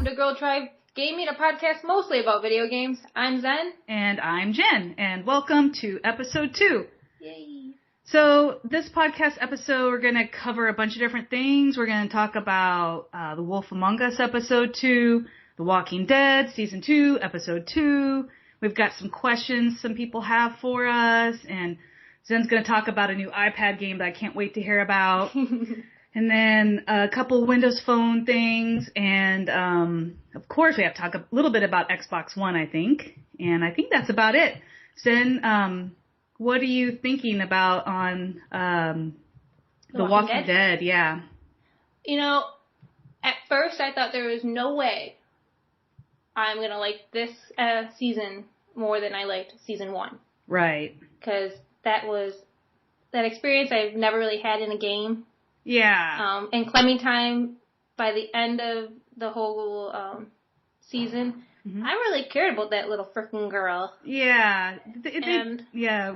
welcome to Girl Tribe Gaming, a podcast mostly about video games. I'm Zen. And I'm Jen, and welcome to episode 2. Yay. So, this podcast episode, we're going to cover a bunch of different things. We're going to talk about The Wolf Among Us episode 2, The Walking Dead season 2, episode 2. We've got some questions some people have for us, and Zen's going to talk about a new iPad game that I can't wait to hear about. And then a couple Windows Phone things, and of course we have to talk a little bit about Xbox One, I think. And I think that's about it. Zen, what are you thinking about on The Walking Dead? Yeah. You know, at first I thought there was no way I'm going to like this season more than I liked season 1. Right. Because that experience I've never really had in a game. Yeah. And Clementine, by the end of the whole season, I really cared about that little frickin' girl. Yeah.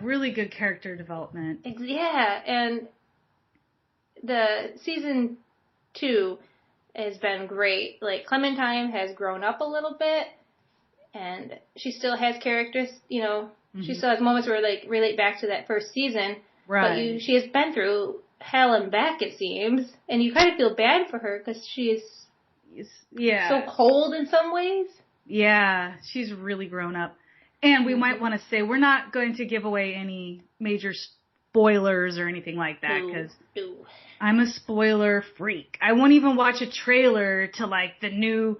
Really good character development. Yeah, and the season 2 has been great. Like, Clementine has grown up a little bit, and she still has characters, you know, she still has moments where, like, relate back to that first season. Right. But she has been through hell and back, it seems, and you kind of feel bad for her because she is so cold in some ways. Yeah, she's really grown up. And we might want to say we're not going to give away any major spoilers or anything like that because I'm a spoiler freak. I won't even watch a trailer to like the new,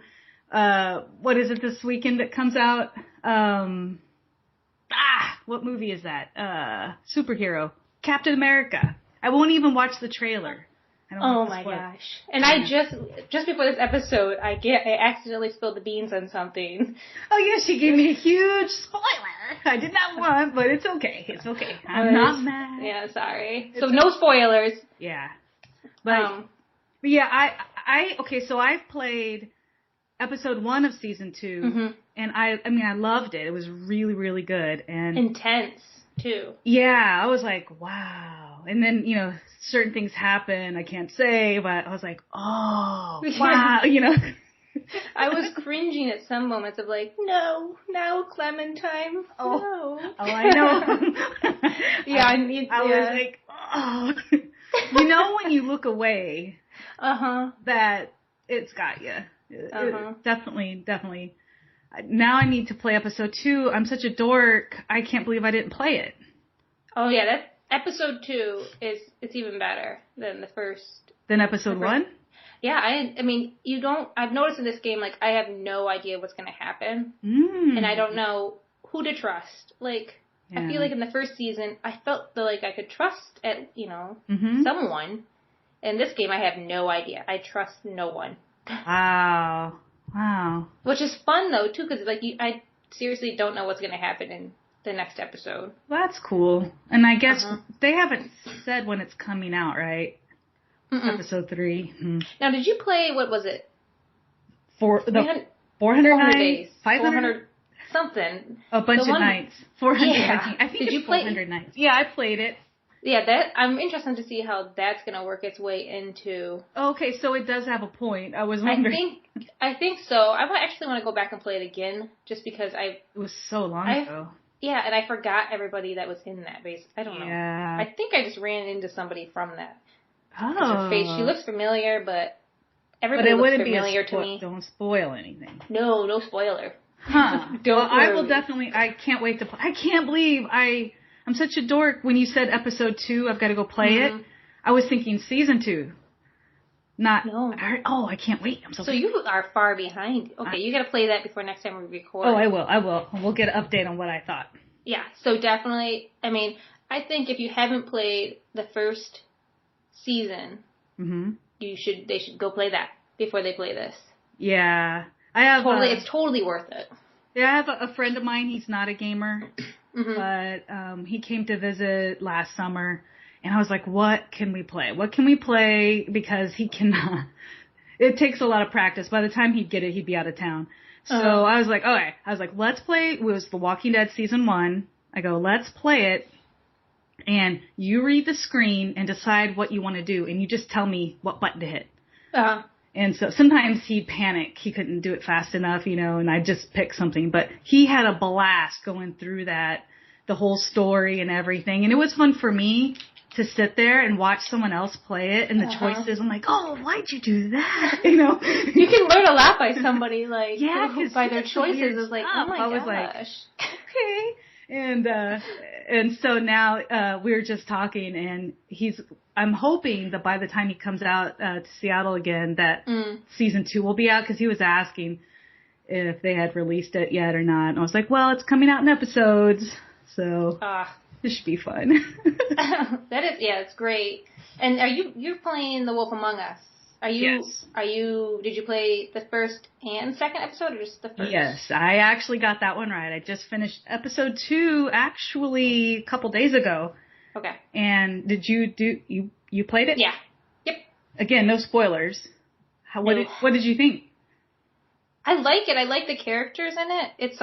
what is it this weekend that comes out? What movie is that? Superhero. Captain America. I won't even watch the trailer. Oh my gosh. And I just before this episode, I accidentally spilled the beans on something. Oh yeah, she gave me a huge spoiler. I did not want, but it's okay. It's okay. I'm not mad. Yeah, sorry. So no spoilers. Yeah. But yeah, so I've played episode 1 of season 2, and I mean, I loved it. It was really, really good. And intense, too. Yeah, I was like, wow. And then, you know, certain things happen, I can't say, but I was like, oh, wow, you know. I was cringing at some moments of like, no, Clementine, no. Oh, I know. Yeah, I was like, oh. You know when you look away, that it's got you. Definitely. Now I need to play episode 2. I'm such a dork. I can't believe I didn't play it. Oh yeah, that episode 2 it's even better than the first. Than episode 1? Yeah, I mean, I've noticed in this game, like, I have no idea what's going to happen. And I don't know who to trust. Like, I feel like in the first season, I felt like I could trust someone. In this game, I have no idea. I trust no one. Wow. Which is fun, though, too, because, like, I seriously don't know what's going to happen in the next episode. Well, that's cool. And I guess they haven't said when it's coming out, right? Episode 3. Now, did you play, what was it? 400 days. 500 something. A bunch of nights. 400. Yeah. I think it's 400 nights. Yeah, I played it. Yeah, I'm interested to see how that's going to work its way into... Okay, so it does have a point. I was wondering. I think so. I actually want to go back and play it again, just because It was so long ago. Yeah, and I forgot everybody that was in that base. I don't know. Yeah. I think I just ran into somebody from that. Oh. Her face, she looks familiar, but everybody looks familiar to me. Don't spoil anything. No spoiler. Huh. I will definitely, I can't wait to play. I can't believe I'm such a dork. When you said episode 2, I've got to go play it. I was thinking season 2. No. I can't wait. I'm so you are far behind. Okay, you got to play that before next time we record. Oh, I will. We'll get an update on what I thought. Yeah, so definitely, I mean, I think if you haven't played the first season, they should go play that before they play this. Yeah. It's totally worth it. Yeah, I have a friend of mine, he's not a gamer, but he came to visit last summer, and I was like, what can we play? Because he cannot. It takes a lot of practice. By the time he'd get it, he'd be out of town. So I was like, okay. Let's play. It was The Walking Dead season 1. I go, let's play it. And you read the screen and decide what you want to do. And you just tell me what button to hit. And so sometimes he'd panic. He couldn't do it fast enough, and I'd just pick something. But he had a blast going through that, the whole story and everything. And it was fun for me to sit there and watch someone else play it and the choices. I'm like, oh, why'd you do that? You can learn a lot by somebody, like, by their choices. It's like, oh my gosh. I was like, okay. And so now, we were just talking and I'm hoping that by the time he comes out, to Seattle again, that season 2 will be out, because he was asking if they had released it yet or not. And I was like, well, it's coming out in episodes, so this should be fun. That is, it's great. And you're playing The Wolf Among Us? Yes. Did you play the first and second episode, or just the first? Yes, I actually got that one right. I just finished episode 2 actually a couple days ago. Okay. And did you played it? Yeah. Yep. Again, no spoilers. What did you think? I like it. I like the characters in it. It's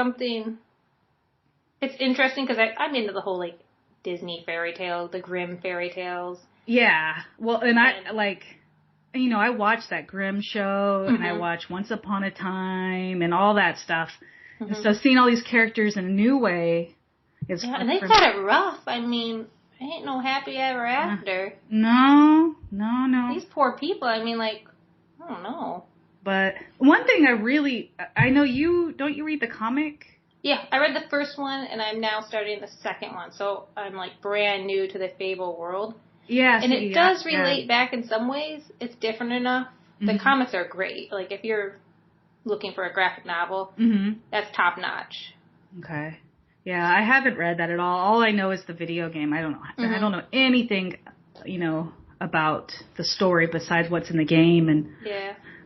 interesting because I'm into the whole, like, Disney fairy tales, the Grimm fairy tales. Yeah. Well, and I watched that Grimm show, and I watched Once Upon a Time and all that stuff. And so seeing all these characters in a new way is fun. And they've had it rough. I mean, ain't no happy ever after. No. These poor people, I mean, like, I don't know. But one thing I know don't you read the comic? Yeah, I read the first one, and I'm now starting the second one, so I'm, like, brand new to the Fable world. Yeah. And it does relate back in some ways. It's different enough. The comics are great. Like, if you're looking for a graphic novel, that's top notch. Okay. Yeah, I haven't read that at all. All I know is the video game. I don't know. I don't know anything, about the story besides what's in the game. And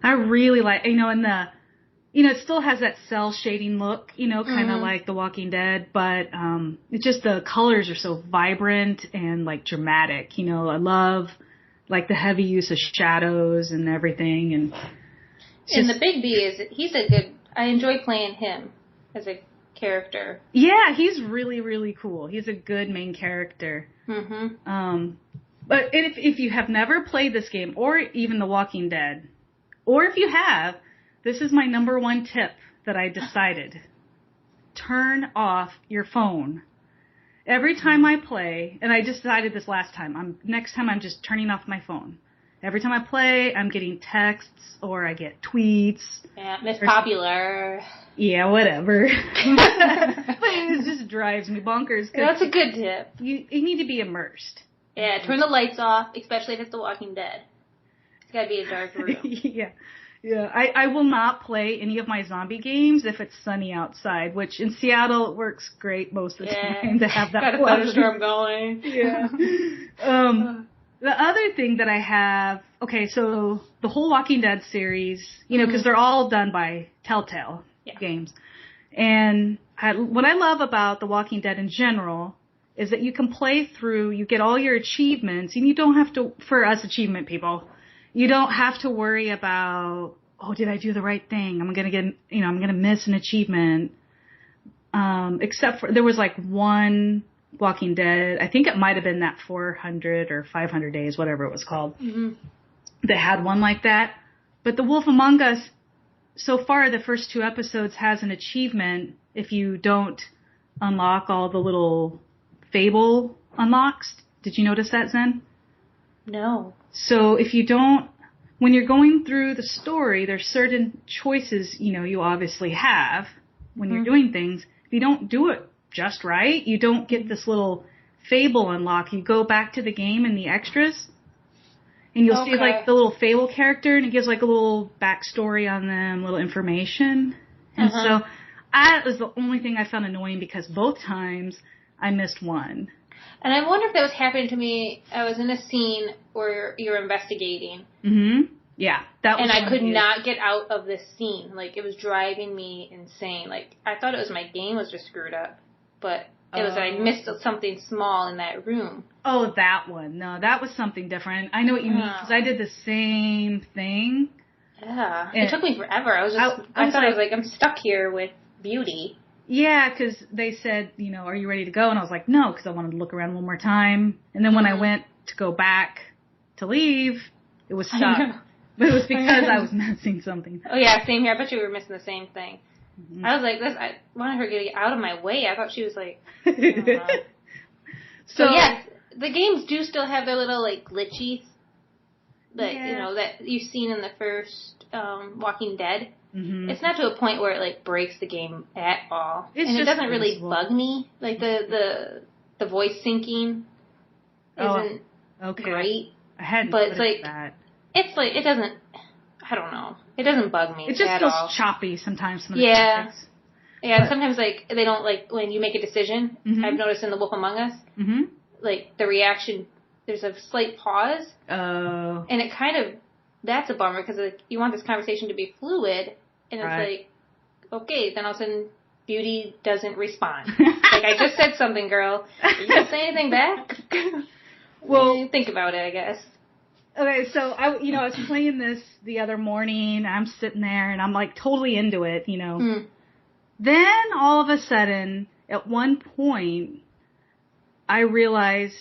I really like, and it still has that cell shading look, kind of like The Walking Dead, but it's just the colors are so vibrant and, like, dramatic. I love, like, the heavy use of shadows and everything. And the Big B I enjoy playing him as a character. Yeah, he's really, really cool. He's a good main character. But if you have never played this game, or even The Walking Dead, or if you have, this is my number one tip that I decided. Turn off your phone. Every time I play, and I decided this last time, next time I'm just turning off my phone. Every time I play, I'm getting texts or I get tweets. Yeah, Miss Popular. Yeah, whatever. But it just drives me bonkers. That's a good tip. You need to be immersed. Yeah, turn the lights off, especially if it's The Walking Dead. It's got to be a dark room. Yeah. I will not play any of my zombie games if it's sunny outside, which in Seattle works great most of the time to have that got a thunderstorm going. Yeah. The other thing that I have, so the whole Walking Dead series, because they're all done by Telltale games. And what I love about The Walking Dead in general is that you can play through, you get all your achievements, and you don't have to, for us achievement people, you don't have to worry about, did I do the right thing? I'm going to miss an achievement. Except for, there was like one Walking Dead, I think it might have been that 400 or 500 days, whatever it was called, that had one like that. But The Wolf Among Us, so far the first 2 episodes has an achievement if you don't unlock all the little Fable unlocks. Did you notice that, Zen? No. So if you don't, when you're going through the story, there's certain choices, you obviously have when you're doing things. If you don't do it just right, you don't get this little Fable unlock. You go back to the game in the extras, and you'll see, like, the little Fable character, and it gives, like, a little backstory on them, little information. And so that was the only thing I found annoying, because both times I missed one. And I wonder if that was happening to me. I was in a scene where you're investigating. Yeah. That was, and I could not get out of this scene. Like, it was driving me insane. Like, I thought it was my game was just screwed up. But it was I missed something small in that room. Oh, that one. No, that was something different. I know what you mean, because I did the same thing. Yeah. It took me forever. I thought I was like, I'm stuck here with Beauty. Yeah, because they said, are you ready to go? And I was like, no, because I wanted to look around one more time. And then when I went to go back to leave, it was stuck. But it was because I was missing something. Oh, yeah, same here. I bet you were missing the same thing. Mm-hmm. I was like, I wanted her to get out of my way. I thought she was like, So, yes, the games do still have their little, like, glitchies that, that you've seen in the first Walking Dead. Mm-hmm. It's not to a point where it, like, breaks the game at all. It doesn't really bug me. Like, the voice syncing isn't great. I hadn't but it's like, that. It's like, it doesn't, I don't know. It doesn't bug me at all. It just feels choppy sometimes. Yeah, sometimes, like, they don't, like, when you make a decision, I've noticed in The Wolf Among Us, like, the reaction, there's a slight pause. Oh. And it kind of, that's a bummer, because, like, you want this conversation to be fluid, and it's like, okay, then all of a sudden, Beauty doesn't respond. Like, I just said something, girl. Are you going to say anything back? Well, think about it, I guess. Okay, so I was playing this the other morning, I'm sitting there, and I'm, like, totally into it, Then, all of a sudden, at one point, I realize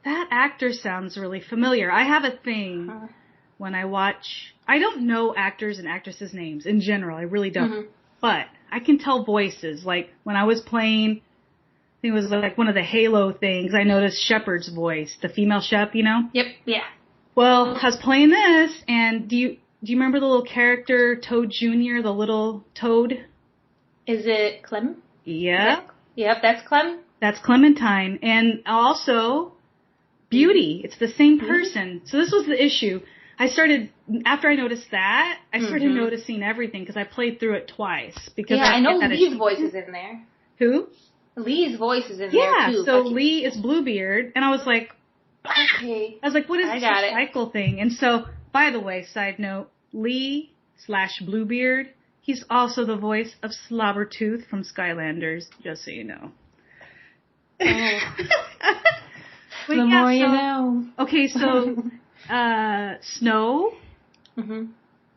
that actor sounds really familiar. I have a thing when I watch, I don't know actors and actresses' names in general, I really don't. Mm-hmm. But I can tell voices. Like, when I was playing, I think it was like one of the Halo things, I noticed Shepard's voice, the female Shep, Yep, yeah. Well, I was playing this, and do you remember the little character, Toad Jr., the little Toad? Is it Clem? Yeah. Yep, that's Clem. That's Clementine. And also, Beauty. It's the same person. So this was the issue. After I noticed that, I started noticing everything because I played through it twice. Because I know Lee's voice is in there. Who? Lee's voice is in there, too. Yeah, so Lee is Bluebeard. And I was like, okay. I was like, what is this cycle thing? And so, by the way, side note, Lee/Bluebeard, he's also the voice of Slobbertooth from Skylanders, just so you know. Oh. The more you know. Okay, so Snow,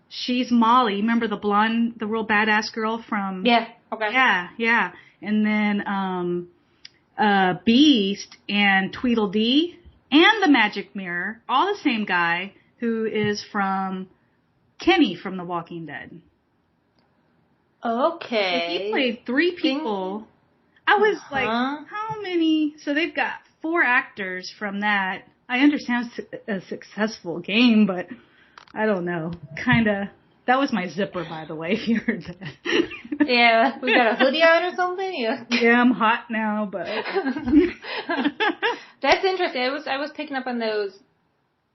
she's Molly. Remember the blonde, the real badass girl from... Yeah, okay. Yeah. And then Beast and Tweedledee and the Magic Mirror, all the same guy who is from Kenny from The Walking Dead. Okay. So he played 3 people. I was like, how many? So they've got 4 actors from that. I understand it's a successful game, but I don't know. Kinda. That was my zipper, by the way, if you heard that. Yeah, we got a hoodie on or something? Yeah, I'm hot now, but... That's interesting. I was picking up on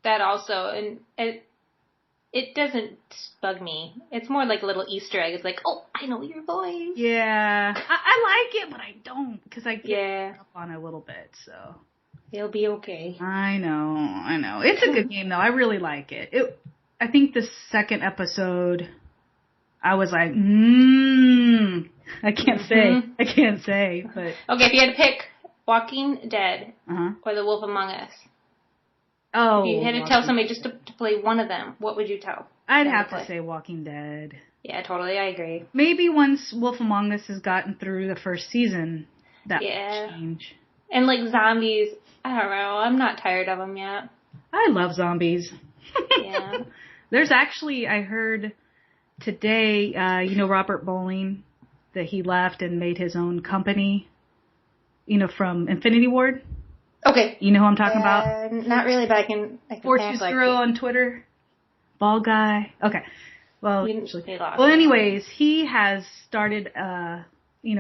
that also, and it doesn't bug me. It's more like a little Easter egg. It's like, oh, I know your voice. Yeah. I like it, but I don't, because I get up on it a little bit, so... It'll be okay. I know. It's a good game, though. I really like it. I think the second episode, I was like, I can't say, but... Okay, if you had to pick Walking Dead or The Wolf Among Us, if you had to tell somebody just to play one of them, what would you tell? I'd have to say Walking Dead. Yeah, totally, I agree. Maybe once Wolf Among Us has gotten through the first season, that would change. And like zombies, I don't know, I'm not tired of them yet. I love zombies. Yeah. There's actually, I heard today, Robert Bowling, that he left and made his own company, from Infinity Ward. Okay. You know who I'm talking about? Not really, but I can Fortuzero on Twitter. Ball guy. Okay. Well, anyways, he has started, a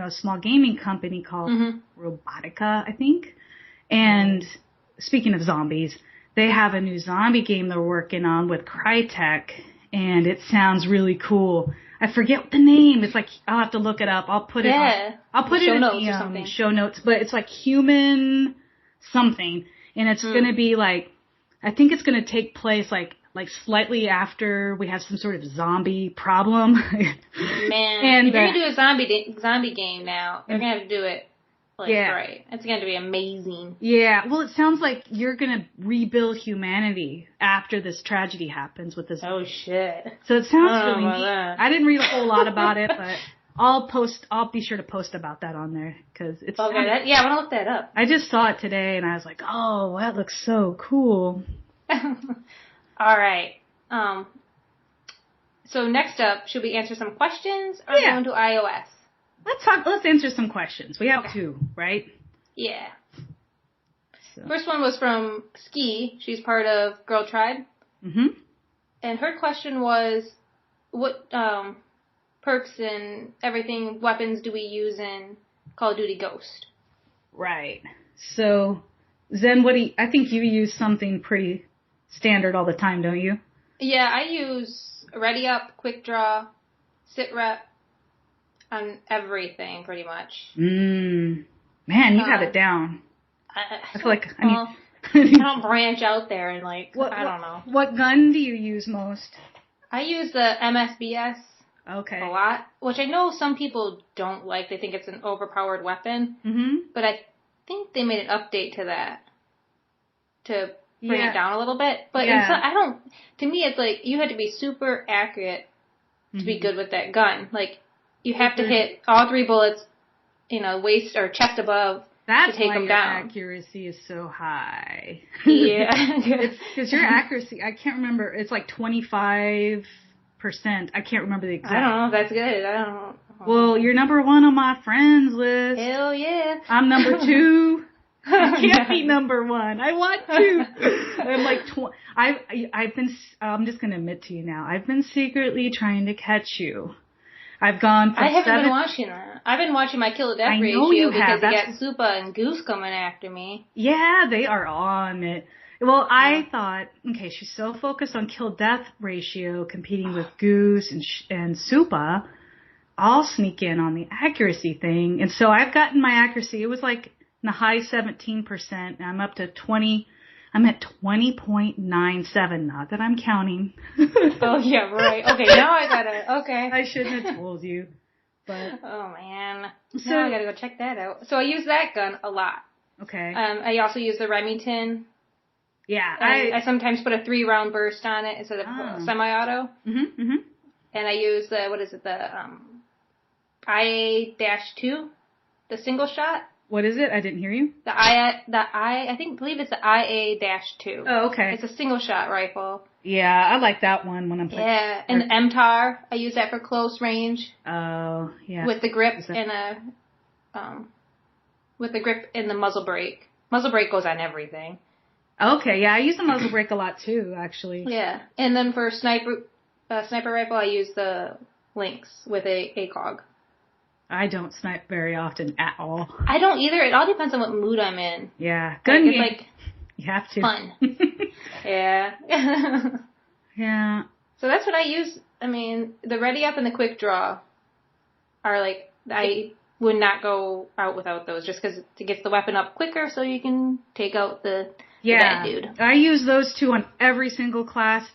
small gaming company called Robotica, I think. And speaking of zombies, they have a new zombie game they're working on with Crytek, and it sounds really cool. I forget the name. It's like, I'll have to look it up. I'll put it in the show notes, but it's like Human something, and it's going to be like, I think it's going to take place like slightly after we have some sort of zombie problem. Man, and if you're going to do a zombie game now, you're going to have to do it right. It's going to be amazing. Yeah, well, it sounds like you're going to rebuild humanity after this tragedy happens with this. Oh, shit. So it sounds really neat. I didn't read a whole lot about it, but I'll be sure to post about that on there, because it's... Okay, I want to look that up. I just saw it today, and I was like, oh, that looks so cool. All right. So next up, should we answer some questions or go into iOS? Let's answer some questions. We have 2, right? Yeah. So. First one was from Ski. She's part of Girl Tribe. Mm-hmm. And her question was, what perks and everything, weapons do we use in Call of Duty Ghost? Right. So, Zen, I think you use something pretty standard all the time, don't you? Yeah, I use Ready Up, Quick Draw, Sit Rep, on everything, pretty much. Man, you have it down. I feel like, I don't branch out there and I don't know. What gun do you use most? I use the MSBS a lot, which I know some people don't like. They think it's an overpowered weapon. Mm-hmm. But I think they made an update to that to bring it down a little bit. But to me, it's like you had to be super accurate to be good with that gun. Like, you have to hit all 3 bullets, waist or chest above to take them down. That's why your accuracy is so high. Yeah. Because your accuracy, I can't remember, it's like 25%. I can't remember the exact. I don't know. That's good. I don't know. Well, you're number 1 on my friends list. Hell yeah. I'm number 2. I can't be number 1. I want to. I'm like, I'm just going to admit to you now, I've been secretly trying to catch you. I've gone from I haven't been watching that. I've been watching my kill to death ratio because you got Supa and Goose coming after me. Yeah, they are on it. Well, I thought, okay, she's so focused on kill death ratio, competing with Goose and Supa. I'll sneak in on the accuracy thing. And so I've gotten my accuracy. It was like in the high 17%. And I'm up to 20. I'm at 20.97. Not that I'm counting. Oh, yeah, right. Okay, now I gotta, okay. I shouldn't have told you. But oh, man. So now I gotta go check that out. So I use that gun a lot. Okay. I also use the Remington. Yeah. I sometimes put a 3-round burst on it instead of semi-auto. Mm-hmm, mm-hmm. And I use the IA-2, the single shot. What is it? I didn't hear you. I believe it's the IA-2. Oh, okay. It's a single shot rifle. Yeah, I like that one when I'm playing. Yeah, and the MTAR, I use that for close range. Oh, yeah. With the grip and the muzzle brake. Muzzle brake goes on everything. Okay, yeah, I use the muzzle brake a lot too, actually. Yeah, and then for sniper rifle, I use the Lynx with a ACOG. I don't snipe very often at all. I don't either. It all depends on what mood I'm in. Yeah. It's you have to. Fun. Yeah. Yeah. So that's what I use. I mean, the Ready Up and the Quick Draw are I would not go out without those just because it gets the weapon up quicker so you can take out the bad dude. I use those 2 on every single class.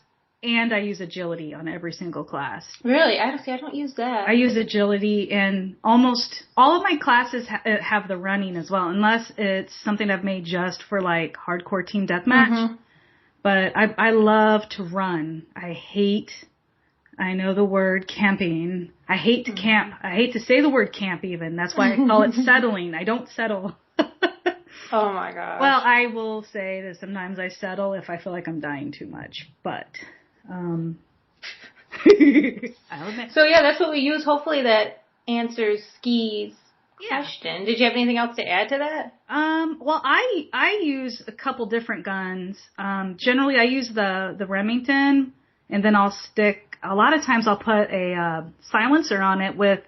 And I use agility on every single class. Really? I don't use that. I use agility in almost all of my classes have the running as well, unless it's something I've made just for hardcore team deathmatch. Mm-hmm. But I love to run. I know the word camping. I hate to camp. I hate to say the word camp even. That's why I call it settling. I don't settle. Oh my gosh. Well, I will say that sometimes I settle if I feel like I'm dying too much, but... I'll admit. So yeah, that's what we use. Hopefully that answers Ski's question. Did you have anything else to add to that? Well, I use a couple different guns. Generally I use the Remington, and then a lot of times I'll put a silencer on it with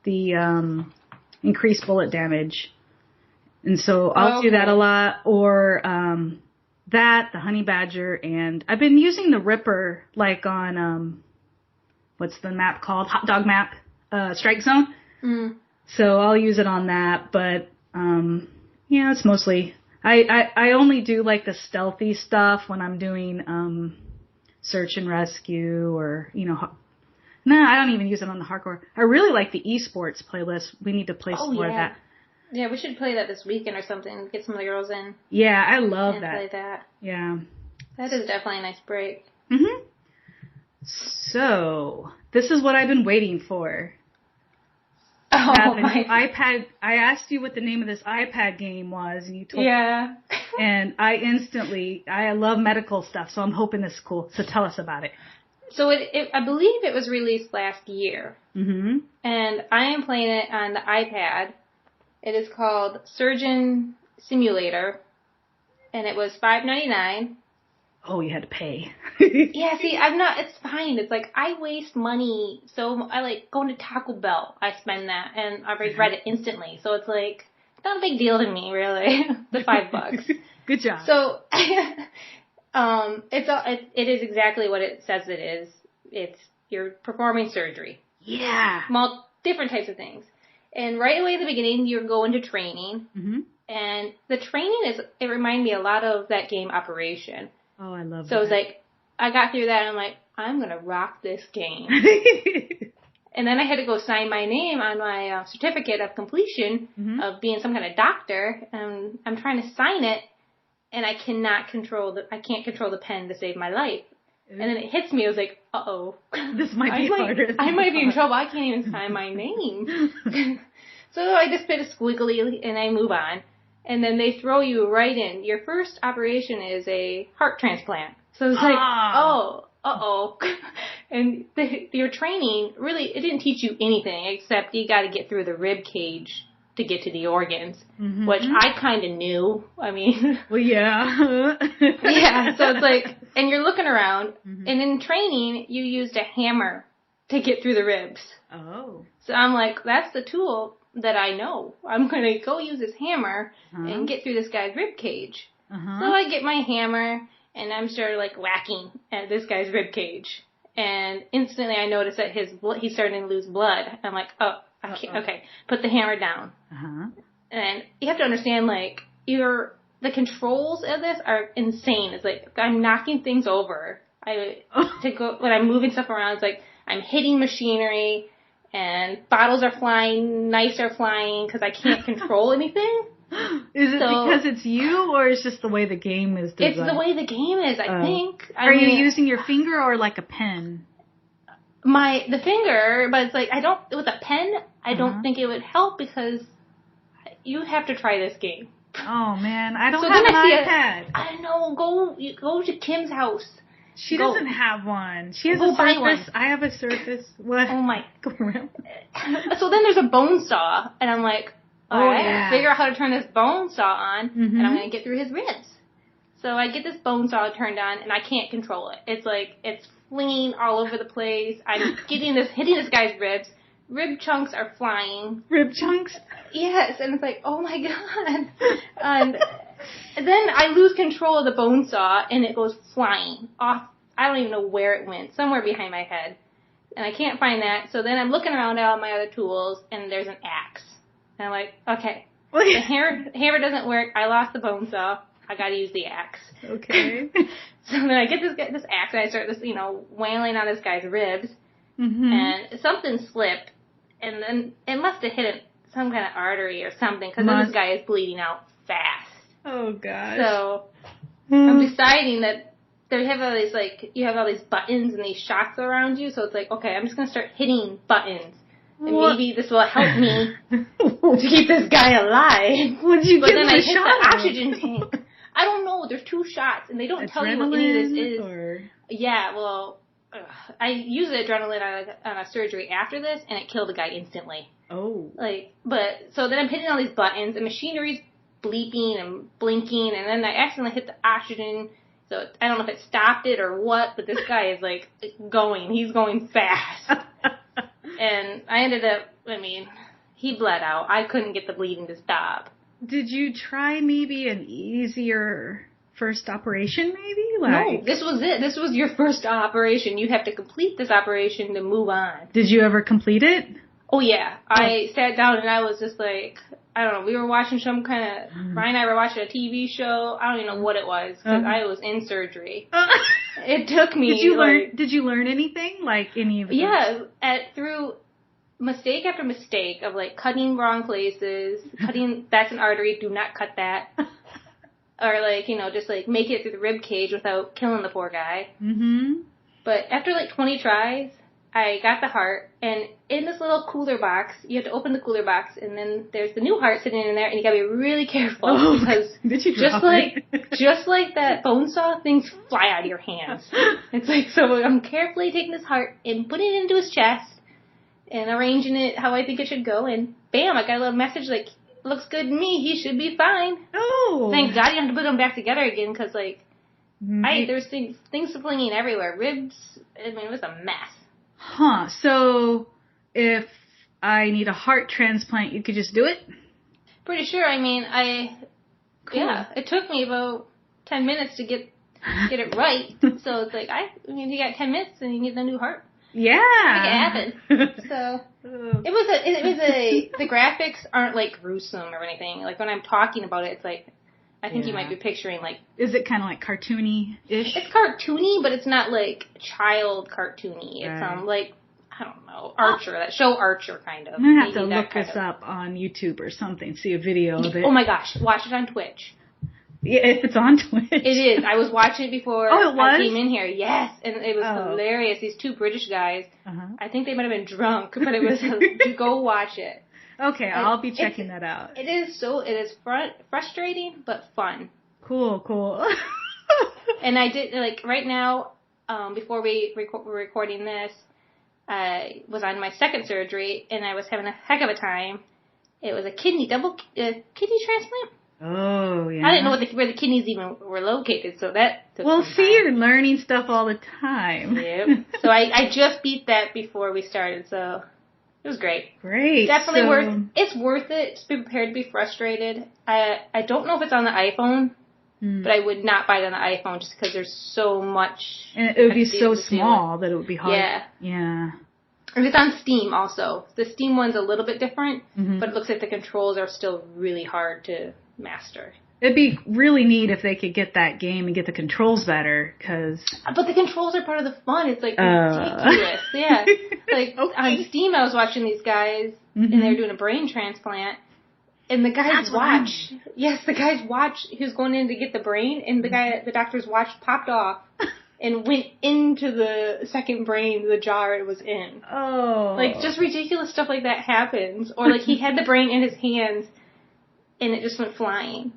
the increased bullet damage. And so I'll do that a lot, or the Honey Badger, and I've been using the Ripper, on, what's the map called? Hot Dog Map, Strike Zone. Mm. So I'll use it on that, but, it's mostly, I only do, the stealthy stuff when I'm doing, search and rescue, or, I don't even use it on the hardcore. I really like the esports playlist. We need to play some more of that. Yeah, we should play that this weekend or something. Get some of the girls in. Yeah, I love that. Play that. Yeah. That is definitely a nice break. Mm-hmm. So, this is what I've been waiting for. iPad. I asked you what the name of this iPad game was, and you told me. Yeah. And I love medical stuff, so I'm hoping this is cool. So tell us about it. So I believe it was released last year. Mm-hmm. And I am playing it on the iPad. It is called Surgeon Simulator, and it was $5.99. Oh, you had to pay. Yeah, see, it's fine. It's like, I waste money, so I like going to Taco Bell. I spend that, and I regret it instantly. So it's like, not a big deal to me, really. The $5. Good job. So, it is exactly what it says it is. You're performing surgery. Yeah. Different types of things. And right away at the beginning, you're going to training. Mm-hmm. And the training it reminded me a lot of that game Operation. Oh, I love that. So it was like, I got through that and I'm like, I'm going to rock this game. And then I had to go sign my name on my certificate of completion of being some kind of doctor. And I'm trying to sign it, and I can't control the pen to save my life. And then it hits me. I was like, uh-oh. This might be harder. I might be in trouble. I can't even sign my name. So I just put a squiggly and I move on. And then they throw you right in. Your first operation is a heart transplant. So it's like, oh, uh-oh. And your training, really, it didn't teach you anything except you got to get through the rib cage to get to the organs, which I kind of knew. I mean. Well, yeah. Yeah, so it's like, and you're looking around, and in training, you used a hammer to get through the ribs. Oh. So I'm like, that's the tool that I know. I'm going to go use this hammer and get through this guy's rib cage. So I get my hammer, and I'm started like whacking at this guy's rib cage. And instantly I notice that he's starting to lose blood. I'm like, oh, I can't, okay, put the hammer down. And you have to understand, like, the controls of this are insane. It's like, I'm knocking things over. When I'm moving stuff around, it's like, I'm hitting machinery, and bottles are flying, knives are flying, because I can't control anything. Is it because it's you, or it's just the way the game is designed? It's the way the game is, I think. Are you using your finger or like a pen? The finger, but it's like, with a pen, I don't think it would help, because you have to try this game. Oh man, I don't have an iPad. I know, go to Kim's house. She doesn't have one. She has a Surface. I have a Surface. What? Oh my. Go around. So then there's a bone saw, and I'm like, alright, figure out how to turn this bone saw on, and I'm going to get through his ribs. So I get this bone saw turned on, and I can't control it. It's like, it's flinging all over the place. I'm hitting this guy's ribs. Rib chunks are flying. Rib chunks? Yes, and it's like, oh my god. And then I lose control of the bone saw, and it goes flying off. I don't even know where it went. Somewhere behind my head. And I can't find that. So then I'm looking around at all my other tools, and there's an axe. And I'm like, okay, the hammer doesn't work. I lost the bone saw. I gotta use the axe. Okay. So then I get this axe, and I start wailing on this guy's ribs. And something slipped, and then it must have hit some kind of artery or something, because then this guy is bleeding out fast. Oh, gosh. So I'm deciding that you have all these buttons and these shots around you, so it's like, okay, I'm just going to start hitting buttons. And maybe this will help me to keep this guy alive. Would you but give then him I a hit shot? The oxygen tank. I don't know. There's 2 shots, and they don't tell you what any of this is. Or? Yeah, well, I used adrenaline on a surgery after this, and it killed the guy instantly. Oh. So then I'm hitting all these buttons, and machinery's bleeping and blinking, and then I accidentally hit the oxygen. So I don't know if it stopped it or what, but this guy is going. He's going fast. And I ended up, he bled out. I couldn't get the bleeding to stop. Did you try maybe an easier first operation, maybe? No, this was it. This was your first operation. You have to complete this operation to move on. Did you ever complete it? Oh, yeah. I sat down and I was just like, I don't know, we were watching some kind of, Ryan and I were watching a TV show. I don't even know what it was, because I was in surgery. It took me. Did you learn anything? Like any of it? Yeah, through mistake after mistake of cutting wrong places, that's an artery, do not cut that. Or just make it through the rib cage without killing the poor guy. But after 20 tries, I got the heart, and in this little cooler box, you have to open the cooler box, and then there's the new heart sitting in there, and you gotta be really careful because did you just like that bone saw, things fly out of your hands. It's like, so I'm carefully taking this heart and putting it into his chest and arranging it how I think it should go, and bam, I got a little message like, looks good to me, he should be fine. Oh. Thank God you don't have to put them back together again, because like, there's things flinging everywhere. Ribs, I mean, it was a mess. Huh. So, if I need a heart transplant, you could just do it? Pretty sure. I mean, Cool. yeah, it took me about 10 minutes to get it right. So it's like, I mean, you got 10 minutes and you get the new heart. Yeah. Make it happen. So, the graphics aren't like gruesome or anything. Like when I'm talking about it, it's like, I think you might be picturing like... Is it kind of like cartoony-ish? It's cartoony, but it's not like child cartoony. It's like, I don't know, Archer, that show Archer kind of. I'm going to have to look this up on YouTube or something, see a video of it. Oh my gosh, watch it on Twitch. Yeah, if it's on Twitch. It is. I was watching it before I came in here. Yes, and it was hilarious. These two British guys, I think they might have been drunk, but it was, go watch it. Okay, I'll be checking that out. It is frustrating, but fun. Cool. And I did, like, right now, before we're recording this, I was on my second surgery, and I was having a heck of a time. It was a kidney transplant. Oh, yeah. I didn't know where the kidneys even were located, so that took some time. You're learning stuff all the time. Yep. So I just beat that before we started, so... It was great. Great. Definitely it's worth it to be prepared to be frustrated. I don't know if it's on the iPhone, but I would not buy it on the iPhone just because there's so much. And it would be so small that it would be hard. Yeah. And it's on Steam also. The Steam one's a little bit different, but it looks like the controls are still really hard to master. It'd be really neat if they could get that game and get the controls better, But the controls are part of the fun. It's like ridiculous. Yeah. Like on Steam, I was watching these guys, and they were doing a brain transplant, and the guy's watch. Yes, the guy's watch. He was going in to get the brain, and the doctor's watch popped off and went into the second brain, the jar it was in. Oh. Like just ridiculous stuff like that happens, or like he had the brain in his hands, and it just went flying.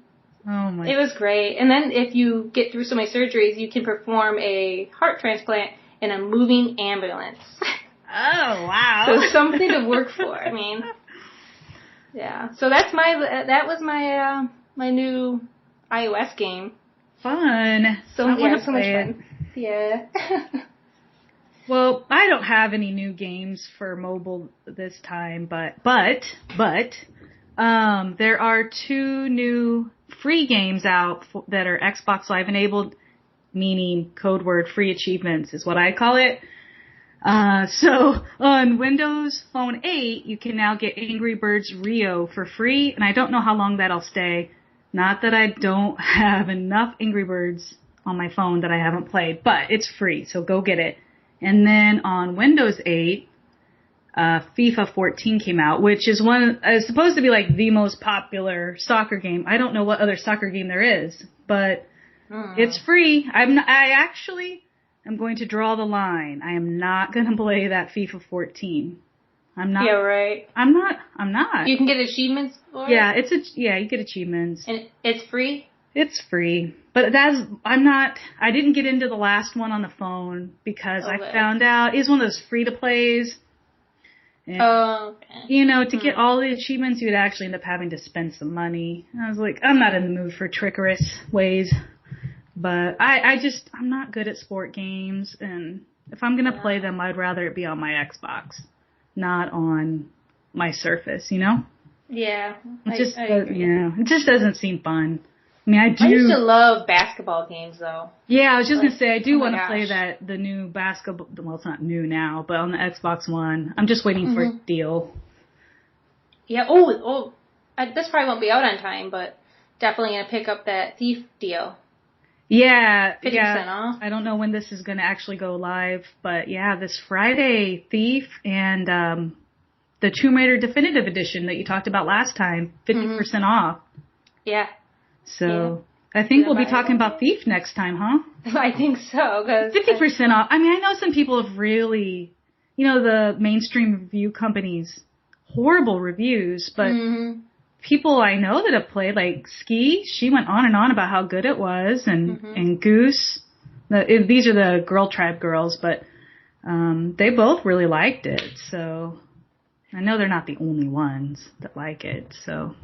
Oh my. It was great. And then if you get through so many surgeries, you can perform a heart transplant in a moving ambulance. Oh, wow. So something to work for. I mean, yeah. So that was my new iOS game. Fun. So much fun. Yeah. Well, I don't have any new games for mobile this time, but there are 2 new free games out that are Xbox Live enabled, meaning code word free achievements is what I call it. So on Windows Phone 8, you can now get Angry Birds Rio for free, and I don't know how long that'll stay. Not that I don't have enough Angry Birds on my phone that I haven't played, but it's free, so go get it. And then on Windows 8, FIFA 14 came out, which is supposed to be like the most popular soccer game. I don't know what other soccer game there is, but it's free. I actually am going to draw the line. I am not going to play that FIFA 14. I'm not. Yeah, right. I'm not. You can get achievements for it? Yeah, you get achievements. And it's free? It's free. But I didn't get into the last one on the phone because I found out it's one of those free to plays. And, to get all the achievements, you would actually end up having to spend some money. And I was like, I'm not in the mood for trickerous ways. But I'm not good at sport games. And if I'm going to play them, I'd rather it be on my Xbox, not on my Surface, Yeah. It just doesn't seem fun. I mean, I used to love basketball games, though. Yeah, I was just going to say, I do want to play the new basketball. Well, it's not new now, but on the Xbox One. I'm just waiting for a deal. Yeah, this probably won't be out on time, but definitely going to pick up that Thief deal. Yeah. 50% off. I don't know when this is going to actually go live, but yeah, this Friday, Thief and the Tomb Raider Definitive Edition that you talked about last time, 50% off. Yeah. So, I think we'll be talking about Thief next time, huh? I think so. 50% off. I mean, I know some people have really the mainstream review companies, horrible reviews, but people I know that have played, like Ski, she went on and on about how good it was, and Goose, these are the Girl Tribe girls, but they both really liked it, so I know they're not the only ones that like it, so.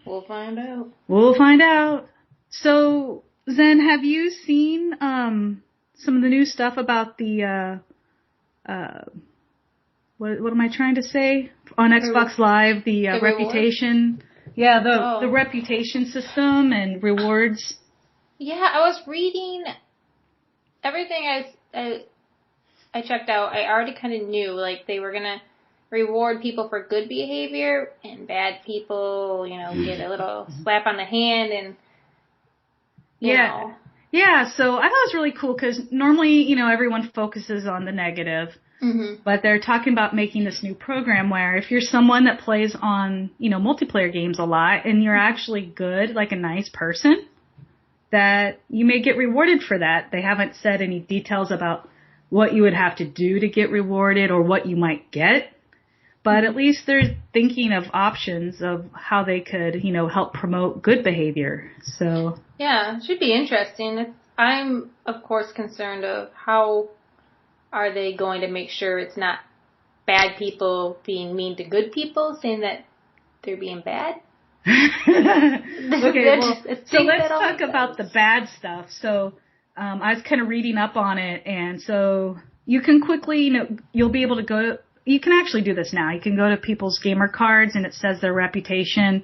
We'll find out. We'll find out. So, Zen, have you seen some of the new stuff about the, what am I trying to say? On Xbox Live, the reputation. Yeah, the reputation system and rewards. Yeah, I was reading everything I checked out. I already kind of knew, like, they were going to reward people for good behavior and bad people, get a little slap on the hand and, you know. Yeah, so I thought it was really cool because normally, everyone focuses on the negative. Mm-hmm. But they're talking about making this new program where if you're someone that plays on, multiplayer games a lot and you're actually good, like a nice person, that you may get rewarded for that. They haven't said any details about what you would have to do to get rewarded or what you might get. But at least they're thinking of options of how they could, help promote good behavior. So yeah, it should be interesting. I'm, of course, concerned of how are they going to make sure it's not bad people being mean to good people, saying that they're being bad? Okay, well, so let's talk about the bad stuff. So I was kind of reading up on it, and so you can quickly, you'll be able to go, you can actually do this now. You can go to people's gamer cards, and it says their reputation,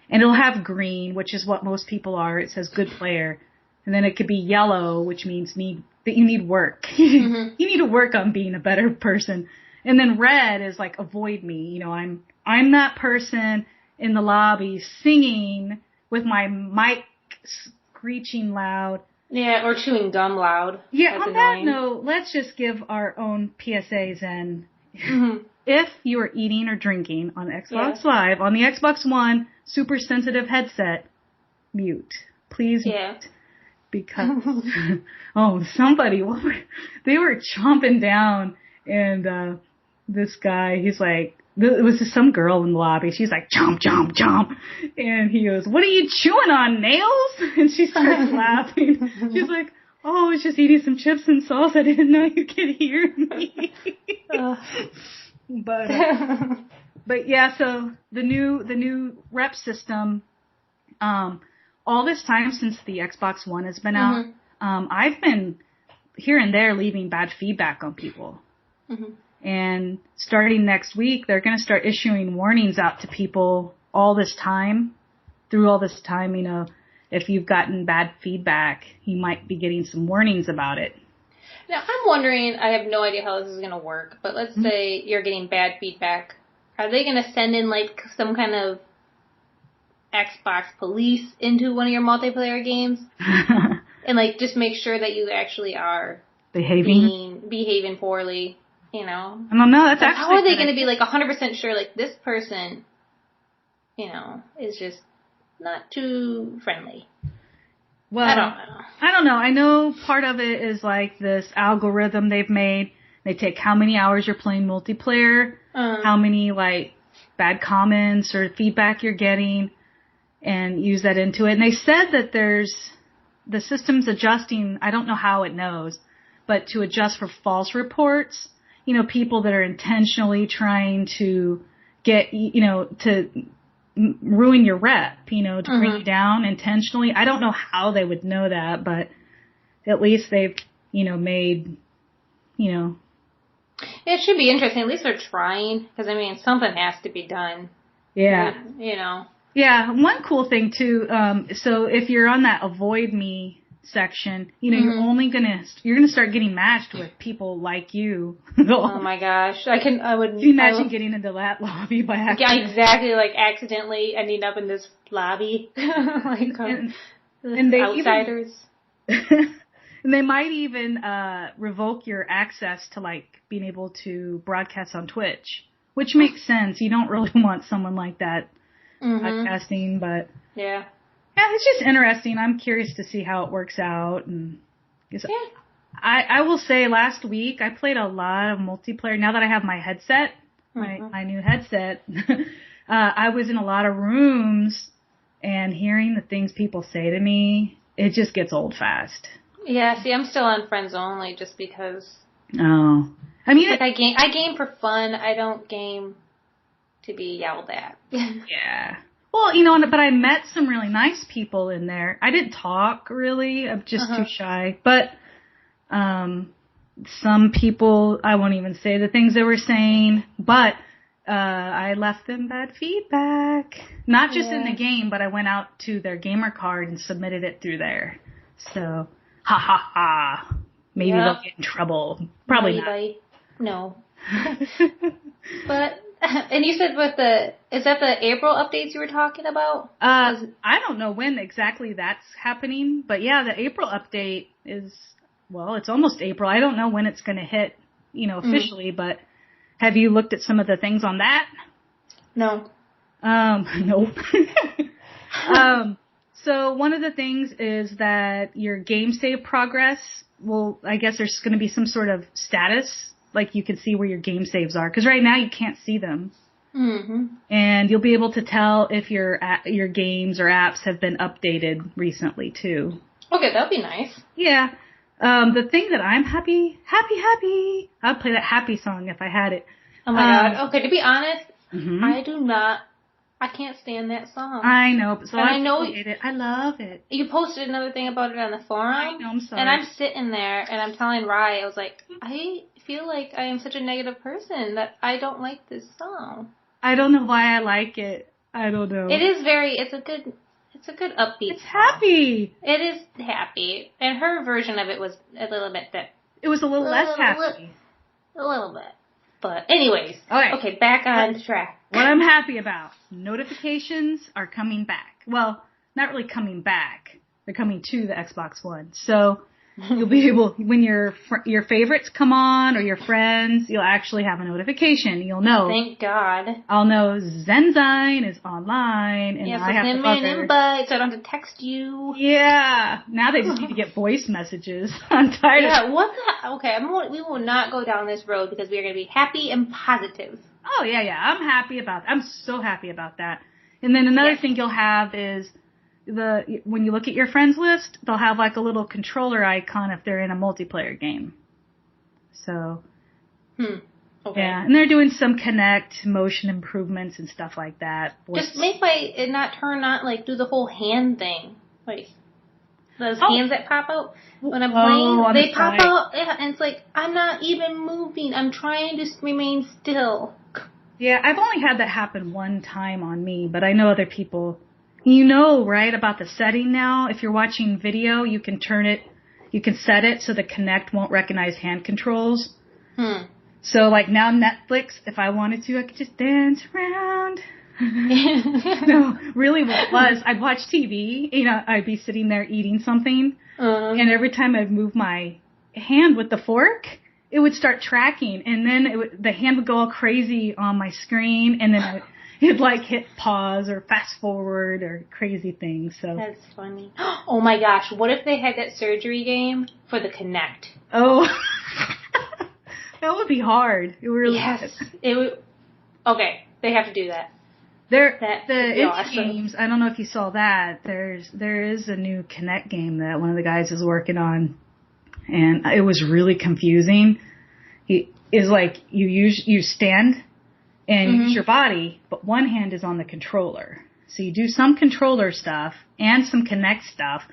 and it'll have green, which is what most people are. It says good player. And then it could be yellow, which means that you need work. You need to work on being a better person. And then red is like avoid me. I'm that person in the lobby singing with my mic screeching loud. Yeah, or chewing gum loud. Yeah, on that note, let's just give our own PSAs and if you are eating or drinking on Xbox Live, on the Xbox One super sensitive headset, mute. Please mute. Because, somebody, they were chomping down, and this guy, he's like, it was just some girl in the lobby, she's like, chomp, chomp, chomp, and he goes, what are you chewing on, nails? And she starts laughing. She's like, I was just eating some chips and sauce, I didn't know you could hear me. But yeah, so the new rep system, all this time since the Xbox One has been out, I've been here and there leaving bad feedback on people. And starting next week, they're going to start issuing warnings out to people all this time. Through all this time, if you've gotten bad feedback, you might be getting some warnings about it. Now, I'm wondering, I have no idea how this is going to work, but let's say you're getting bad feedback. Are they going to send in, like, some kind of Xbox police into one of your multiplayer games and like just make sure that you actually are behaving poorly, I don't know. That's actually how are they going to be like 100% sure like this person, is just not too friendly? Well, I don't know. I know part of it is like this algorithm they've made. They take how many hours you're playing multiplayer, how many like bad comments or feedback you're getting, and use that into it. And they said that the system's adjusting, I don't know how it knows, but to adjust for false reports, people that are intentionally trying to get, to ruin your rep, to bring you down intentionally. I don't know how they would know that, but at least they've, made, It should be interesting. At least they're trying, because, something has to be done. Yeah. Yeah, one cool thing too, so if you're on that avoid me section, you're only you're gonna start getting matched with people like you. Oh my gosh. Can you imagine getting into that lobby by accident? Yeah, exactly, like accidentally ending up in this lobby. and they outsiders. And they might even, revoke your access to like being able to broadcast on Twitch, which makes sense. You don't really want someone like that podcasting, but yeah, it's just interesting. I'm curious to see how it works out, and I will say last week I played a lot of multiplayer. Now that I have my headset, my new headset, I was in a lot of rooms and hearing the things people say to me, it just gets old fast. Yeah, see, I'm still on friends only just because. Oh. I mean, like I game for fun. I don't game to be yelled at. Yeah. Well, but I met some really nice people in there. I didn't talk really. I'm just too shy. But some people, I won't even say the things they were saying, but I left them bad feedback. Not just in the game, but I went out to their gamer card and submitted it through there. So, ha ha ha. Maybe they'll get in trouble. Probably not. No. But, and you said is that the April updates you were talking about? I don't know when exactly that's happening, but yeah, the April update is, well, it's almost April. I don't know when it's going to hit, officially, but have you looked at some of the things on that? No. Nope. So one of the things is that your game save progress, well, I guess there's going to be some sort of status, like you can see where your game saves are, because right now you can't see them. Mm-hmm. And you'll be able to tell if your games or apps have been updated recently too. Okay, that'd be nice. Yeah. The thing that I'm happy, I'd play that happy song if I had it. Oh my God. Okay, to be honest, I can't stand that song. I know, but I know hate it. I love it. You posted another thing about it on the forum. I know, I'm sorry. And I'm sitting there and I'm telling Rye, I was like, I feel like I am such a negative person that I don't like this song. I don't know why I like it. I don't know. It's a good upbeat It's happy. It is happy. And her version of it was a little bit It was a little less happy. A little bit. But anyways. Okay, back on track. What I'm happy about, notifications are coming back. Well, not really coming back. They're coming to the Xbox One. So you'll be able, when your favorites come on or your friends, you'll actually have a notification. You'll know. Thank God. I'll know Zen is online, and I have send me an invite so I don't have to text you. Yeah. Now they just need to get voice messages. I'm tired of what the... Okay, we will not go down this road because we are going to be happy and positive. Oh, yeah. I'm happy about that. I'm so happy about that. And then another thing you'll have is when you look at your friends list, they'll have like a little controller icon if they're in a multiplayer game. So, okay. Yeah, and they're doing some Kinect motion improvements and stuff like that. Just make it not turn on, like do the whole hand thing, like those hands that pop out when I'm playing. They pop out, and it's like I'm not even moving. I'm trying to remain still. Yeah, I've only had that happen one time on me, but I know other people. Right, about the setting now. If you're watching video, you can set it so the Kinect won't recognize hand controls. So, like, now Netflix, if I wanted to, I could just dance around. No, really what it was, I'd watch TV, I'd be sitting there eating something, and every time I'd move my hand with the fork, it would start tracking, and then the hand would go all crazy on my screen, and then it'd like hit pause or fast forward or crazy things. So that's funny. Oh my gosh, what if they had that surgery game for the Kinect? Oh, that would be hard. It really would. It would. Okay, they have to do that. Indie games, I don't know if you saw that. There is a new Kinect game that one of the guys is working on, and it was really confusing. Is like you stand and use your body, but one hand is on the controller. So you do some controller stuff and some Kinect stuff,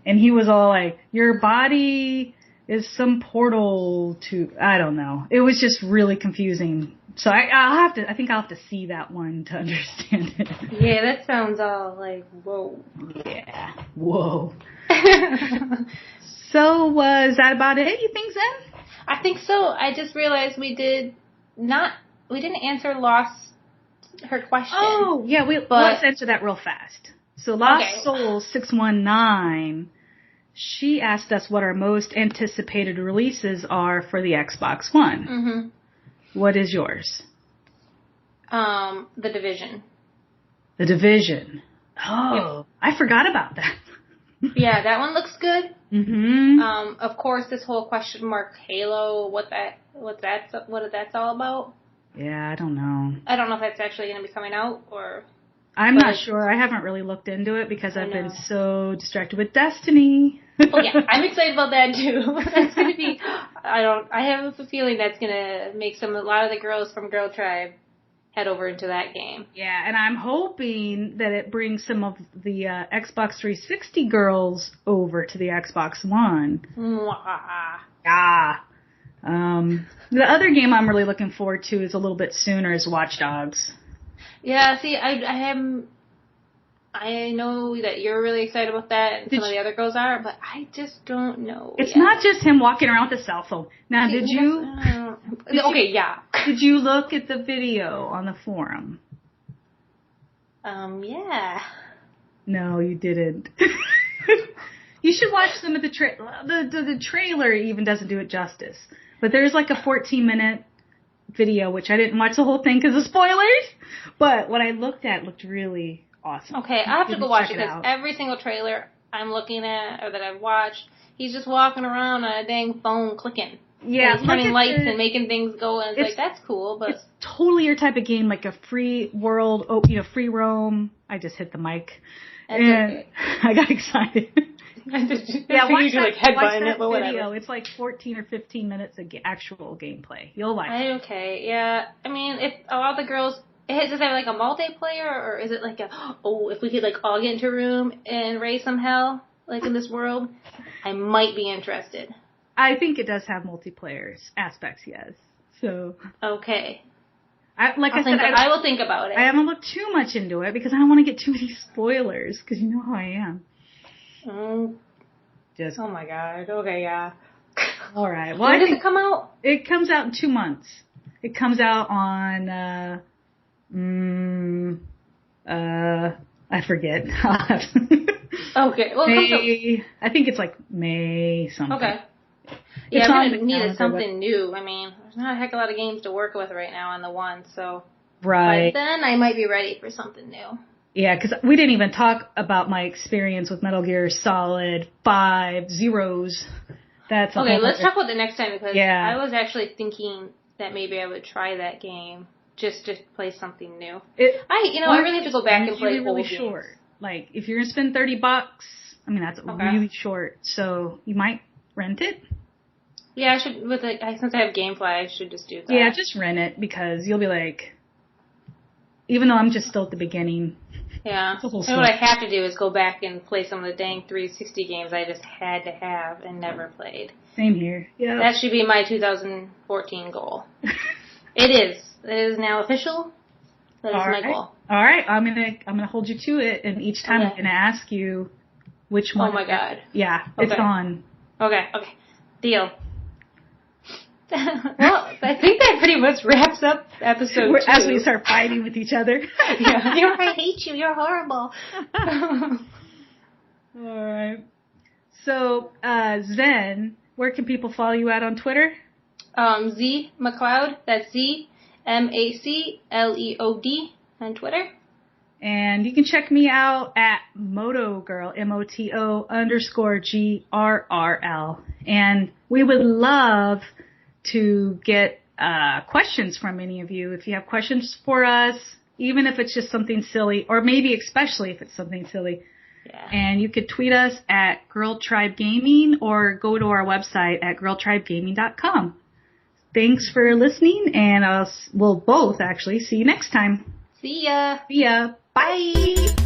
and he was all like, "Your body is some portal to," I don't know. It was just really confusing. So I think I'll have to see that one to understand it. Yeah, that sounds all like, whoa. Yeah, whoa. So was that about it, you think, Zen? I think so. I just realized we didn't answer her question. Oh, yeah, let's answer that real fast. So Lost Soul 619, she asked us what our most anticipated releases are for the Xbox One. Mm-hmm. What is yours? The Division. The Division. Oh, yeah. I forgot about that. Yeah, that one looks good. Mm-hmm. Of course, this whole question mark Halo, what that's all about. Yeah, I don't know. I don't know if that's actually going to be coming out or. I'm not sure. I haven't really looked into it because I've been so distracted with Destiny. Oh yeah, I'm excited about that too. That's going to be. I have a feeling that's going to make a lot of the girls from Girl Tribe head over into that game. Yeah, and I'm hoping that it brings some of the Xbox 360 girls over to the Xbox One. Mwah. Yeah. The other game I'm really looking forward to is a little bit sooner is Watch Dogs. Yeah, see, I know that you're really excited about that, and some of the other girls are, but I just don't know. It's not just him walking around with a cell phone. Now, did you look at the video on the forum? Yeah. No, you didn't. You should watch some of the trailer even doesn't do it justice. But there's like a 14-minute video, which I didn't watch the whole thing because of spoilers. But what I looked at looked really awesome. Okay, I have to go watch it because every single trailer I'm looking at or that I've watched, he's just walking around on a dang phone clicking. Yeah, he's turning lights and making things go, and it's like, that's cool, but... It's totally your type of game, like a free world, free roam. I just hit the mic. That's okay. I got excited. Yeah, watch that video. It's like 14 or 15 minutes of actual gameplay. You'll like it. Okay, yeah. I mean, if all the girls... Does it have like a multiplayer, or is it like if we could like all get into a room and raise some hell, like in this world, I might be interested. I think it does have multiplayer aspects, yes. So... Okay. I will think about it. I haven't looked too much into it because I don't want to get too many spoilers, because you know how I am. Oh my god. Okay, yeah. All right. Well, when does it come out? It comes out in 2 months. It comes out on, I forget. Okay. Well, May, I think it's like May something. Okay. Yeah, I'm going to need something new. I mean, there's not a heck of a lot of games to work with right now on the one, so... Right. By then, I might be ready for something new. Yeah, because we didn't even talk about my experience with Metal Gear Solid 5 Zeros. That's okay, let's talk about the next time, because yeah. I was actually thinking that maybe I would try that game just to play something new. I really have to go back and play really old short. games. Like, if you're going to spend $30, I mean, that's really short, so you might rent it. Yeah, I should, since I have GameFly, I should just do that. Yeah, just rent it, because you'll be like, even though I'm just still at the beginning. Yeah. And what I have to do is go back and play some of the dang 360 games I just had to have and never played. Same here. Yeah. That should be my 2014 goal. It is. It is now official. That is my goal. All right. I'm gonna hold you to it, and each time I'm gonna ask you which one. Oh my god. Yeah, okay. It's on. Okay. Deal. Well, I think that pretty much wraps up episode 2. As we start fighting with each other. Yeah. I hate you. You're horrible. All right. So, Zen, where can people follow you at on Twitter? Z McLeod. That's ZMACLEOD on Twitter. And you can check me out at MotoGirl, MOTO_GRRL. And we would love to get questions from any of you. If you have questions for us, even if it's just something silly, or maybe especially if it's something silly. Yeah. And you could tweet us at Girl Tribe Gaming or go to our website at girltribegaming.com. Thanks for listening, and we'll both actually see you next time. See ya. See ya. Bye.